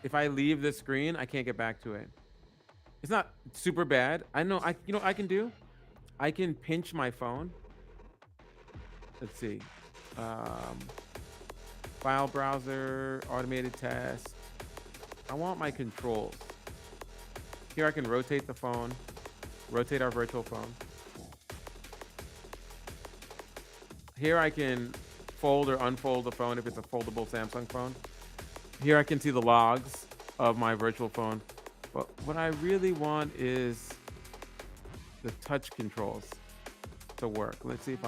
if I leave the screen, I can't get back to it. It's not super bad. I know you know what I can do? I can pinch my phone. Let's see. File browser, automated test. I want my controls. Here I can rotate the phone, rotate our virtual phone. Here I can fold or unfold the phone if it's a foldable Samsung phone. Here I can see the logs of my virtual phone. But what I really want is the touch controls to work. Let's see if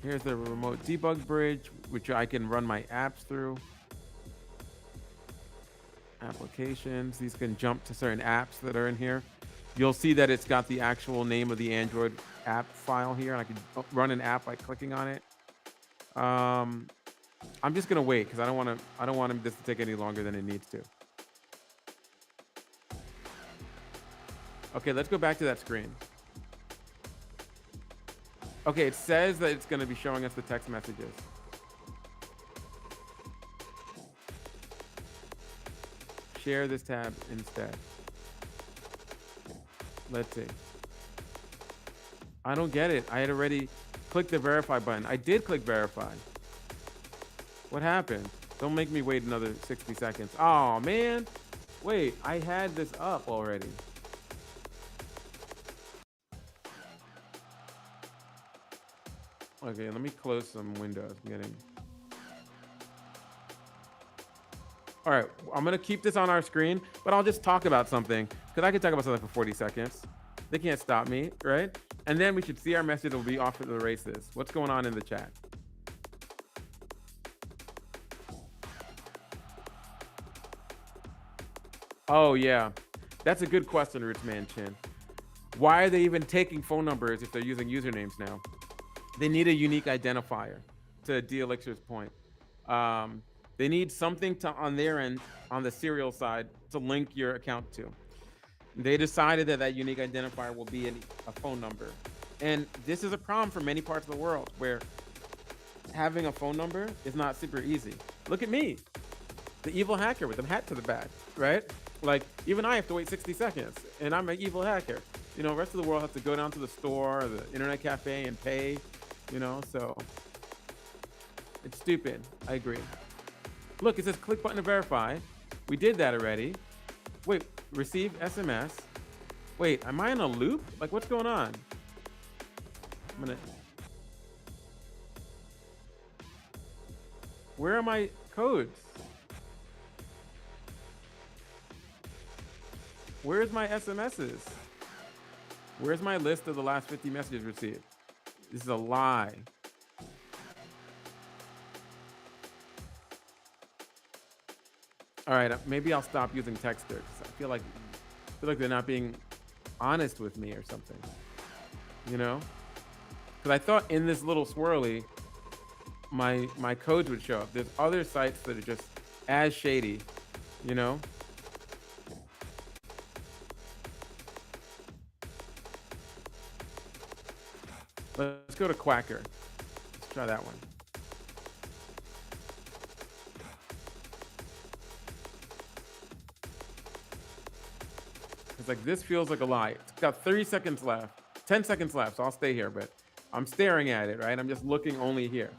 here's the remote debug bridge, which I can run my apps through. Applications, these can jump to certain apps that are in here. You'll see that it's got the actual name of the Android app file here, and I can run an app by clicking on it. I'm just gonna wait because I don't want this to take any longer than it needs to. Okay, let's go back to that screen. Okay, it says that it's gonna be showing us the text messages. Share this tab instead. Let's see. I don't get it. I had already clicked the verify button. I did click verify. What happened? Don't make me wait another 60 seconds. Oh, man. Wait, I had this up already. Okay, let me close some windows. All right, I'm gonna keep this on our screen, but I'll just talk about something because I can talk about something for 40 seconds. They can't stop me, right? And then we should see our message will be off to the races. What's going on in the chat? Oh yeah, that's a good question, Rootsman Chin. Why are they even taking phone numbers if they're using usernames now? They need a unique identifier, to D-Elixir's point. They need something on their end, on the serial side, to link your account to. They decided that unique identifier will be a phone number. And this is a problem for many parts of the world where having a phone number is not super easy. Look at me, the evil hacker with a hat to the back, right? Like, even I have to wait 60 seconds, and I'm an evil hacker. You know, the rest of the world has to go down to the store or the internet cafe and pay, you know, so it's stupid. I agree. Look, it says click button to verify. We did that already. Wait, receive SMS. Wait, am I in a loop? Like, what's going on? Where are my codes? Where's my SMSs? Where's my list of the last 50 messages received? This is a lie. All right, maybe I'll stop using Texter because I feel like they're not being honest with me or something. You know? Because I thought in this little swirly, my codes would show up. There's other sites that are just as shady, you know? Let's go to Quacker. Let's try that one. It's like, this feels like a lie. It's got 30 seconds left, 10 seconds left, so I'll stay here, but I'm staring at it, right? I'm just looking only here.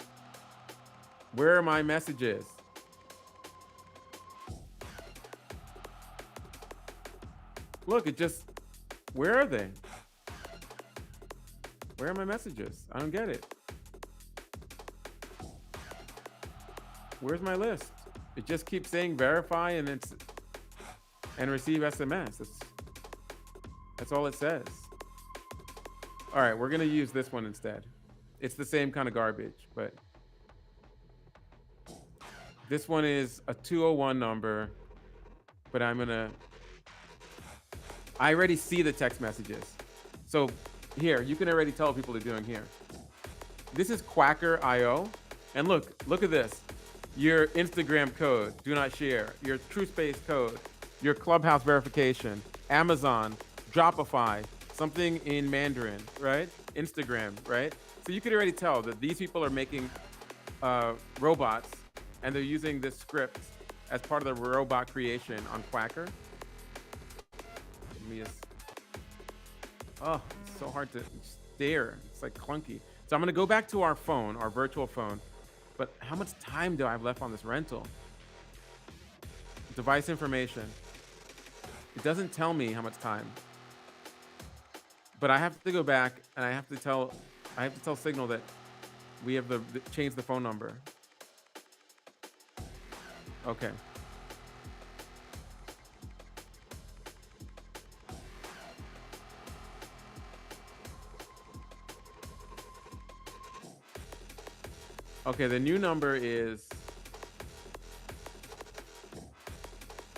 Where are my messages? Look, where are they? Where are my messages? I don't get it. Where's my list? It just keeps saying verify and receive SMS. That's all it says. All right, we're gonna use this one instead. It's the same kind of garbage, but This one is a 201 number, but I already see the text messages. So here, you can already tell what people are doing here. This is Quacker.io. And look at this. Your Instagram code, do not share. Your TrueSpace code, your Clubhouse verification, Amazon, Dropify, something in Mandarin, right? Instagram, right? So you could already tell that these people are making robots, and they're using this script as part of the robot creation on Quacker. Let me just, oh, it's so hard to stare. It's like clunky. So I'm gonna go back to our phone, our virtual phone. But how much time do I have left on this rental? Device information. It doesn't tell me how much time. But I have to go back and I have to tell Signal that we have change the phone number. Okay. Okay, the new number is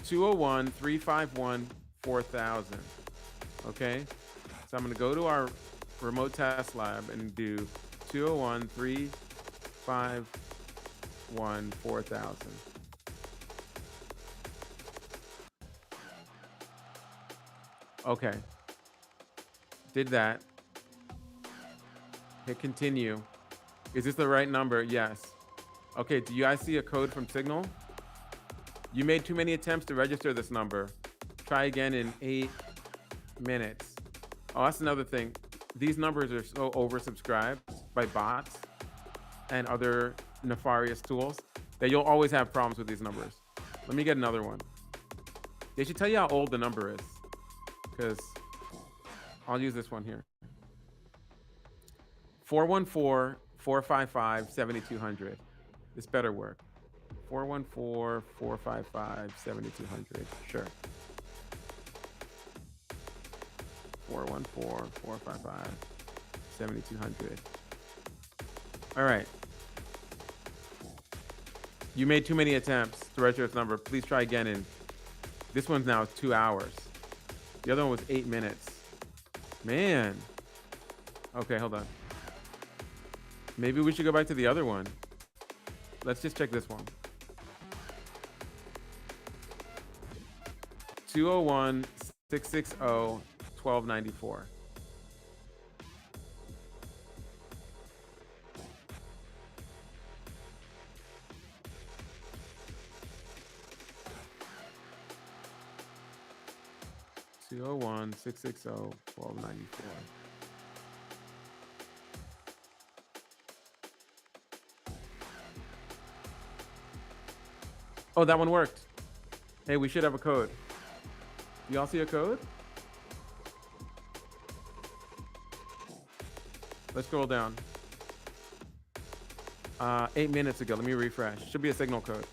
201-351-4000. Okay, so I'm gonna go to our remote test lab and do 201-351-4000. Okay, did that. Hit continue. Is this the right number? Yes. Okay, do you guys see a code from Signal? You made too many attempts to register this number. Try again in 8 minutes. Oh, that's another thing. These numbers are so oversubscribed by bots and other nefarious tools that you'll always have problems with these numbers. Let me get another one. They should tell you how old the number is, because I'll use this one here. 414-455-7200. This better work. 414-455-7200. Sure. 414-455-7200. All right. You made too many attempts to register this number. Please try again. And this one's now 2 hours. The other one was 8 minutes. Man. Okay, hold on. Maybe we should go back to the other one. Let's just check this one. 201-660-1294. Oh, that one worked. Hey, we should have a code. Y'all see a code? Let's scroll down. 8 minutes ago. Let me refresh. Should be a Signal code.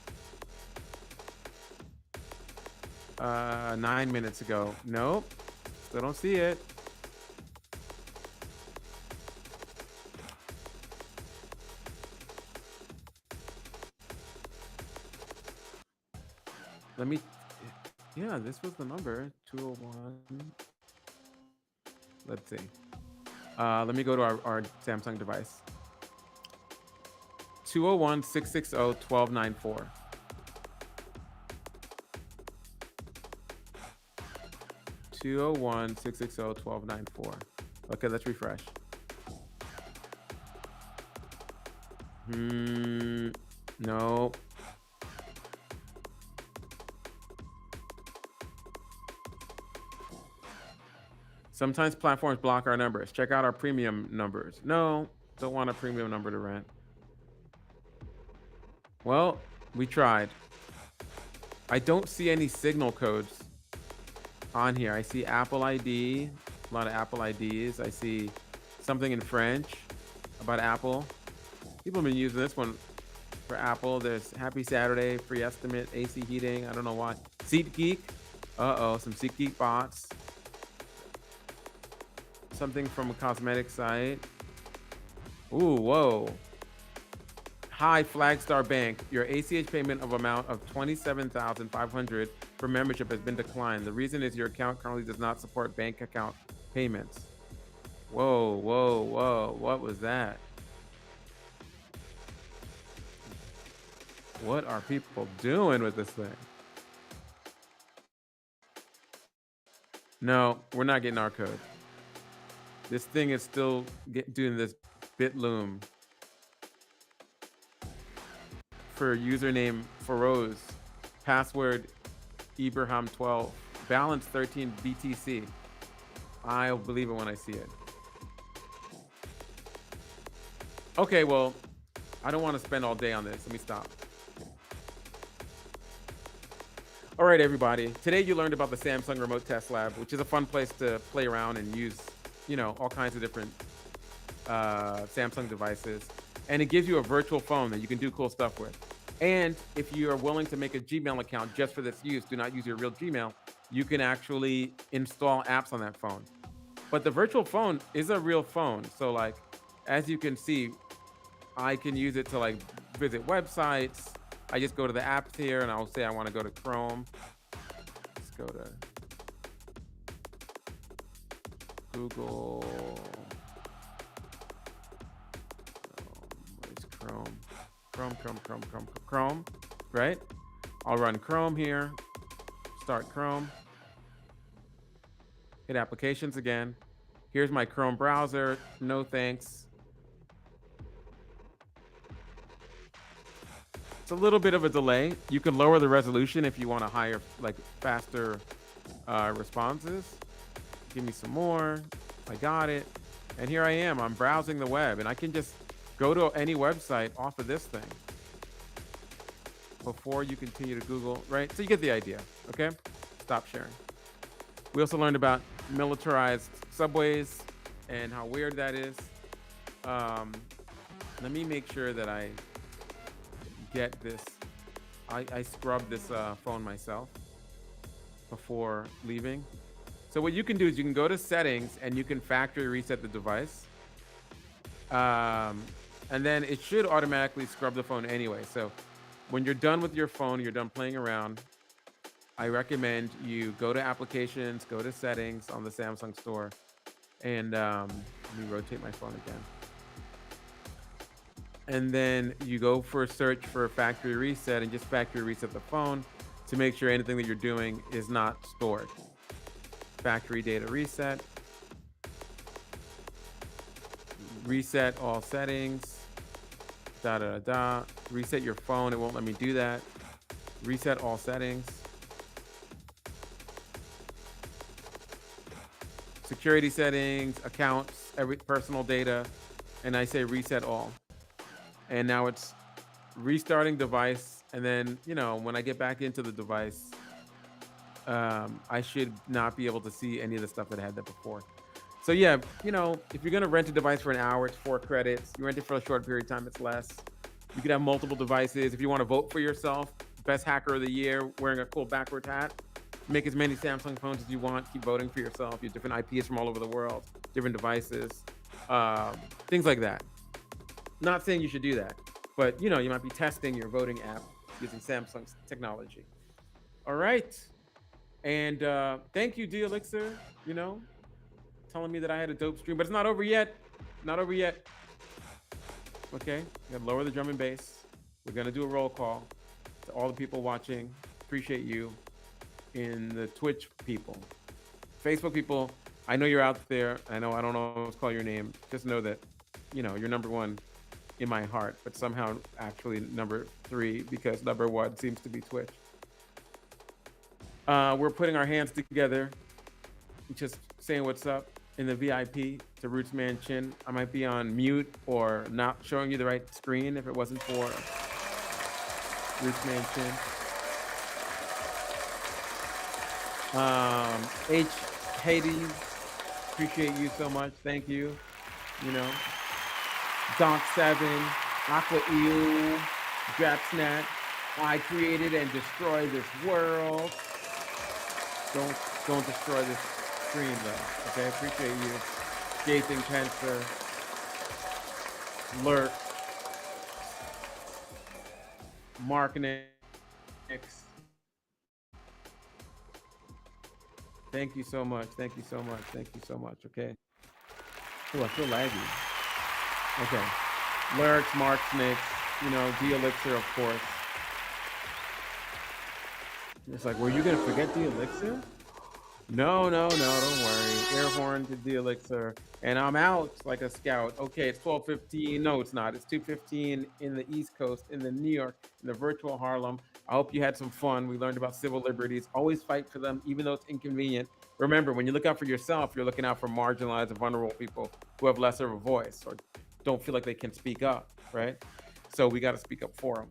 9 minutes ago. Nope. Still don't see it. Let me, yeah, this was the number, 201. Let's see. Let me go to our Samsung device. 201-660-1294. Okay, let's refresh. No. Sometimes platforms block our numbers. Check out our premium numbers. No, don't want a premium number to rent. Well, we tried. I don't see any Signal codes on here. I see Apple ID, a lot of Apple IDs. I see something in French about Apple. People have been using this one for Apple. There's Happy Saturday, free estimate, AC heating. I don't know why. SeatGeek. Uh-oh, some SeatGeek bots. Something from a cosmetic site. Ooh, whoa. Hi, Flagstar Bank. Your ACH payment of amount of $27,500 for membership has been declined. The reason is your account currently does not support bank account payments. Whoa, whoa, whoa. What was that? What are people doing with this thing? No, we're not getting our code. This thing is still doing this Bitloom for username Feroz, password Ibrahim12, balance 13 BTC. I'll believe it when I see it. Okay, well, I don't want to spend all day on this. Let me stop. All right, everybody. Today you learned about the Samsung Remote Test Lab, which is a fun place to play around and use, you know, all kinds of different Samsung devices. And it gives you a virtual phone that you can do cool stuff with. And if you are willing to make a Gmail account just for this use, do not use your real Gmail, you can actually install apps on that phone. But the virtual phone is a real phone. So like, as you can see, I can use it to like visit websites. I just go to the apps here and I'll say I want to go to Chrome. Let's go to Google. Where's Chrome? Chrome, right? I'll run Chrome here. Start Chrome. Hit applications again. Here's my Chrome browser. No thanks. It's a little bit of a delay. You can lower the resolution if you want a higher, like faster responses. Give me some more. I got it. And here I am. I'm browsing the web and I can just go to any website off of this thing before you continue to Google, right? So you get the idea, okay? Stop sharing. We also learned about militarized subways and how weird that is. Let me make sure that I get this. I scrubbed this phone myself before leaving. So what you can do is you can go to settings and you can factory reset the device. And then it should automatically scrub the phone anyway. So when you're done with your phone, you're done playing around, I recommend you go to applications, go to settings on the Samsung store, and let me rotate my phone again. And then you go for a search for factory reset and just factory reset the phone to make sure anything that you're doing is not stored. Factory data reset. Reset all settings. Reset your phone. It won't let me do that. Reset all settings. Security settings, accounts, every personal data, and I say reset all. And now it's restarting device. And then, you know, when I get back into the device, I should not be able to see any of the stuff that I had there before. So yeah, you know, if you're gonna rent a device for an hour, it's 4 credits. You rent it for a short period of time, it's less. You could have multiple devices. If you want to vote for yourself, best hacker of the year, wearing a cool backwards hat, make as many Samsung phones as you want. Keep voting for yourself. You have different IPs from all over the world, different devices, things like that. Not saying you should do that, but you know, you might be testing your voting app using Samsung's technology. All right. And thank you, D Elixir, you know, telling me that I had a dope stream, but it's not over yet. Not over yet. Okay, we gotta lower the drum and bass. We're gonna do a roll call to all the people watching. Appreciate you. In the Twitch people, Facebook people, I know you're out there. I know I don't always call your name. Just know that, you know, you're number 1 in my heart, but somehow actually number 3 because number 1 seems to be Twitch. We're putting our hands together, just saying what's up in the VIP to Rootsman Chin. I might be on mute or not showing you the right screen if it wasn't for Rootsman Chin. H Hades, appreciate you so much. Thank you. You know, Donk 7, Aqua Eel, Drapsnat, I created and destroy this world. Don't destroy this stream though. Okay, appreciate you. Jason Pencer, Lurk, Mark Nix. Thank you so much. Thank you so much. Thank you so much. Okay. Oh, I feel laggy. Okay. Lyrics, Mark Nix, you know, D Elixir, of course. It's like, were you gonna forget the Elixir? No, don't worry. Air horn to the Elixir. And I'm out like a scout. Okay, it's 12:15. No, it's not. It's 2:15 in the East Coast, in the New York, in the virtual Harlem. I hope you had some fun. We learned about civil liberties. Always fight for them, even though it's inconvenient. Remember, when you look out for yourself, you're looking out for marginalized and vulnerable people who have lesser of a voice or don't feel like they can speak up, right? So we got to speak up for them.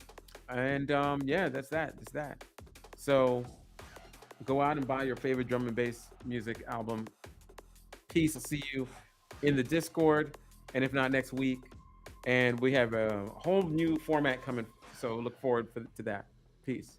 And yeah, that's that. That's that. So go out and buy your favorite drum and bass music album. Peace. I'll see you in the Discord, and if not next week. And we have a whole new format coming, so look forward to that. Peace.